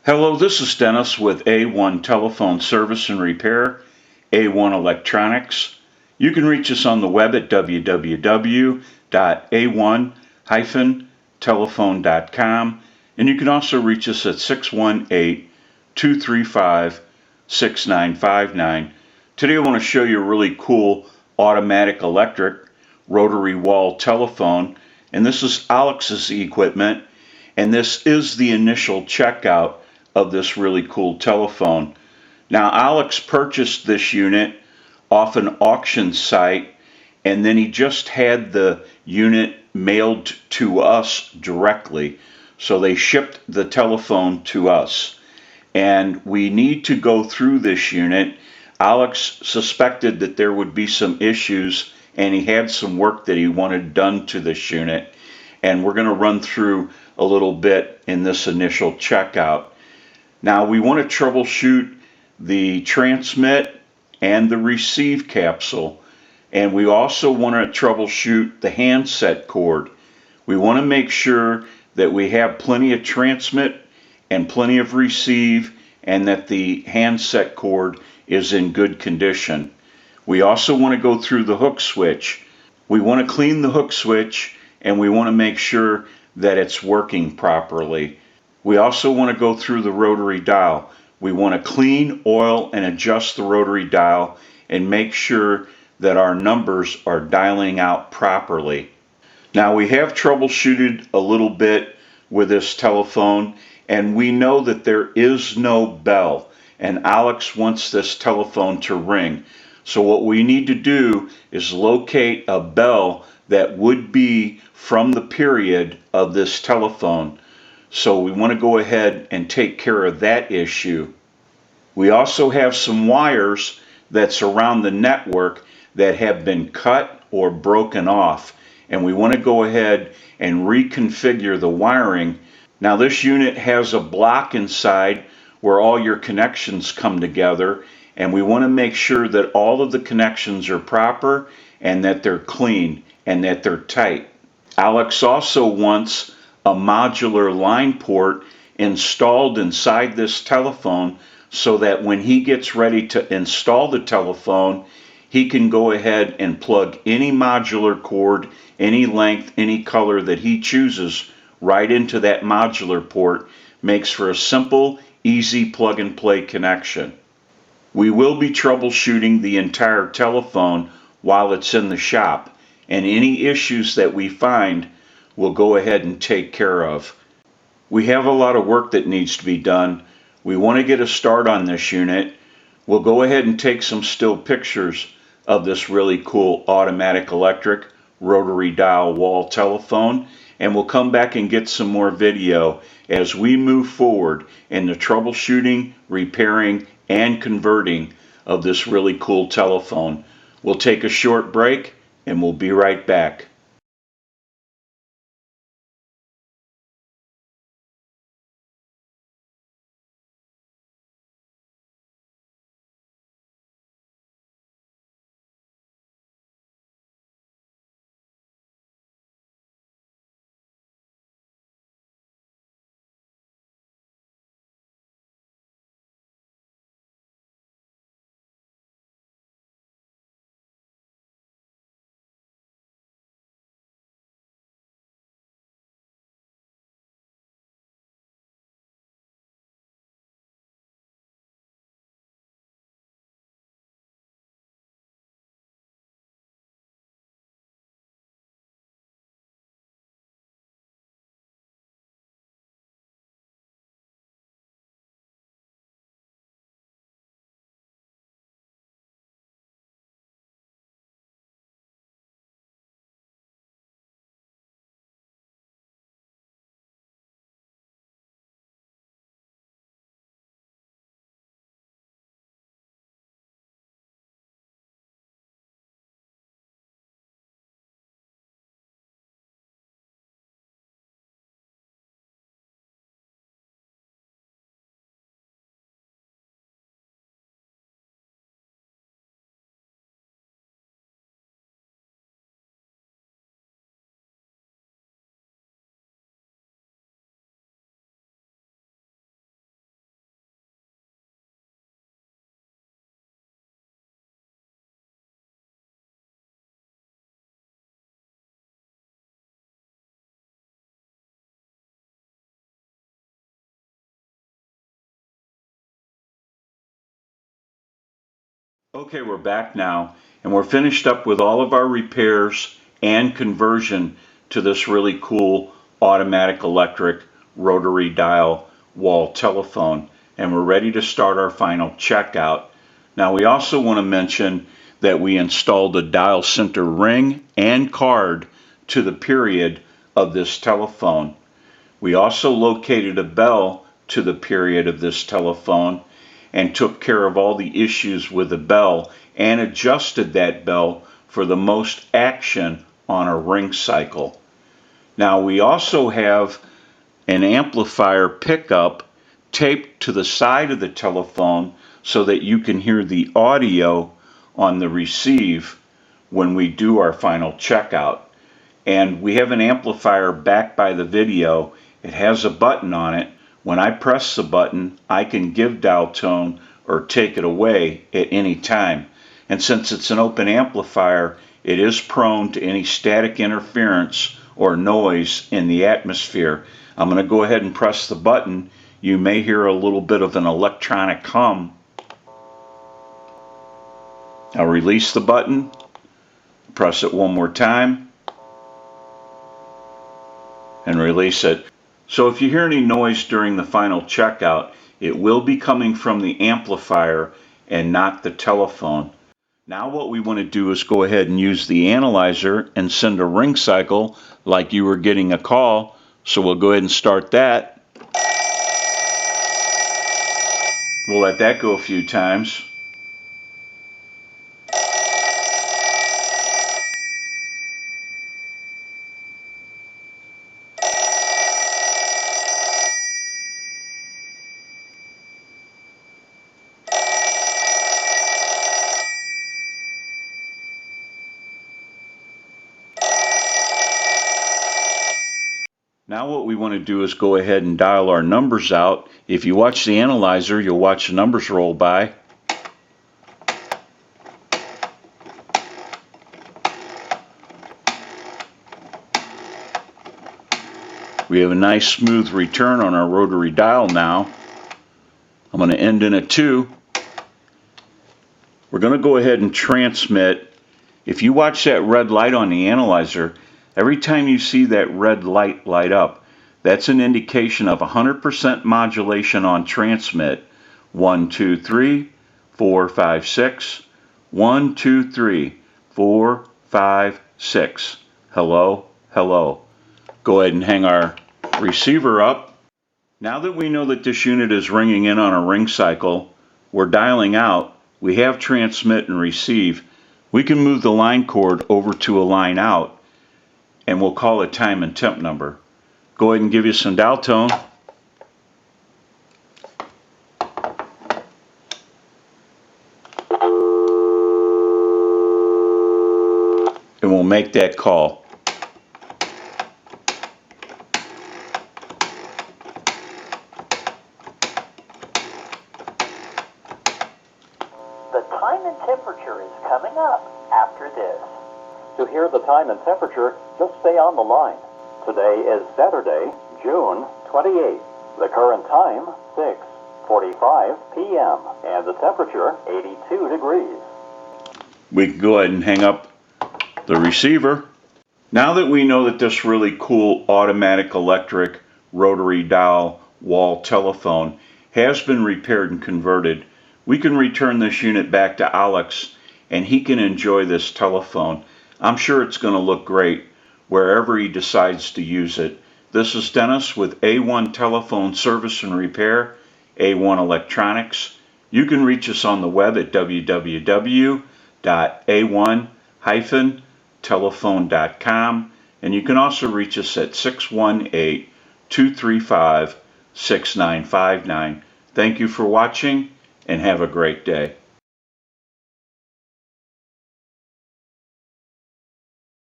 Hello, this is Dennis with A1 Telephone Service and Repair, A1 Electronics. You can reach us on the web at www.a1-telephone.com, and you can also reach us at 618-235-6959. Today I want to show you a really cool automatic electric rotary wall telephone, and this is Alex's equipment, and this is the initial checkout of this really cool telephone. Now, Alex purchased this unit off an auction site, and then he just had the unit mailed to us directly. So they shipped the telephone to us, and we need to go through this unit. Alex suspected that there would be some issues, and he had some work that he wanted done to this unit, and we're going to run through a little bit in this initial checkout. Now we want to troubleshoot the transmit and the receive capsule, and we also want to troubleshoot the handset cord. We want to make sure that we have plenty of transmit and plenty of receive, and that the handset cord is in good condition. We also want to go through the hook switch. We want to clean the hook switch, and we want to make sure that it's working properly. We also want to go through the rotary dial. We want to clean, oil, and adjust the rotary dial and make sure that our numbers are dialing out properly. Now, we have troubleshooted a little bit with this telephone, and we know that there is no bell, and Alex wants this telephone to ring. So what we need to do is locate a bell that would be from the period of this telephone. So we want to go ahead and take care of that issue. We also have some wires that surround the network that have been cut or broken off, and we want to go ahead and reconfigure the wiring. Now, this unit has a block inside where all your connections come together, and we want to make sure that all of the connections are proper and that they're clean and that they're tight. Alex also wants a modular line port installed inside this telephone so that when he gets ready to install the telephone, he can go ahead and plug any modular cord, any length, any color that he chooses right into that modular port. Makes for a simple, easy plug and play connection. We will be troubleshooting the entire telephone while it's in the shop, and any issues that we find we'll go ahead and take care of. We have a lot of work that needs to be done. We want to get a start on this unit. We'll go ahead and take some still pictures of this really cool automatic electric rotary dial wall telephone, and we'll come back and get some more video as we move forward in the troubleshooting, repairing, and converting of this really cool telephone. We'll take a short break and we'll be right back. Okay, we're back now, and we're finished up with all of our repairs and conversion to this really cool automatic electric rotary dial wall telephone, and we're ready to start our final checkout. Now, we also want to mention that we installed a dial center ring and card to the period of this telephone. We also located a bell to the period of this telephone and took care of all the issues with the bell and adjusted that bell for the most action on a ring cycle. Now we also have an amplifier pickup taped to the side of the telephone so that you can hear the audio on the receive when we do our final checkout. And we have an amplifier back by the video. It has a button on it. When I press the button, I can give dial tone or take it away at any time. And since it's an open amplifier, it is prone to any static interference or noise in the atmosphere. I'm going to go ahead and press the button. You may hear a little bit of an electronic hum. I'll release the button, press it one more time, and release it. So if you hear any noise during the final checkout, it will be coming from the amplifier and not the telephone. Now what we want to do is go ahead and use the analyzer and send a ring cycle like you were getting a call. So we'll go ahead and start that. We'll let that go a few times. Now what we want to do is go ahead and dial our numbers out. If you watch the analyzer, you'll watch the numbers roll by. We have a nice smooth return on our rotary dial now. I'm going to end in a 2. We're going to go ahead and transmit. If you watch that red light on the analyzer, every time you see that red light light up, that's an indication of 100% modulation on transmit. 1, 2, 3, 4, 5, 6. 1, 2, 3, 4, 5, 6. Hello, hello. Go ahead and hang our receiver up. Now that we know that this unit is ringing in on a ring cycle, we're dialing out. We have transmit and receive. We can move the line cord over to a line out, and we'll call a time and temp number. Go ahead and give you some dial tone. And we'll make that call. The time and temperature is coming up after this. To hear the time and temperature, just stay on the line. Today is Saturday, June 28th. The current time, 6:45 p.m. and the temperature, 82 degrees. We can go ahead and hang up the receiver. Now that we know that this really cool automatic electric rotary dial wall telephone has been repaired and converted, we can return this unit back to Alex and he can enjoy this telephone. I'm sure it's going to look great wherever he decides to use it. This is Dennis with A1 Telephone Service and Repair, A1 Electronics. You can reach us on the web at www.a1-telephone.com, and you can also reach us at 618-235-6959. Thank you for watching and have a great day.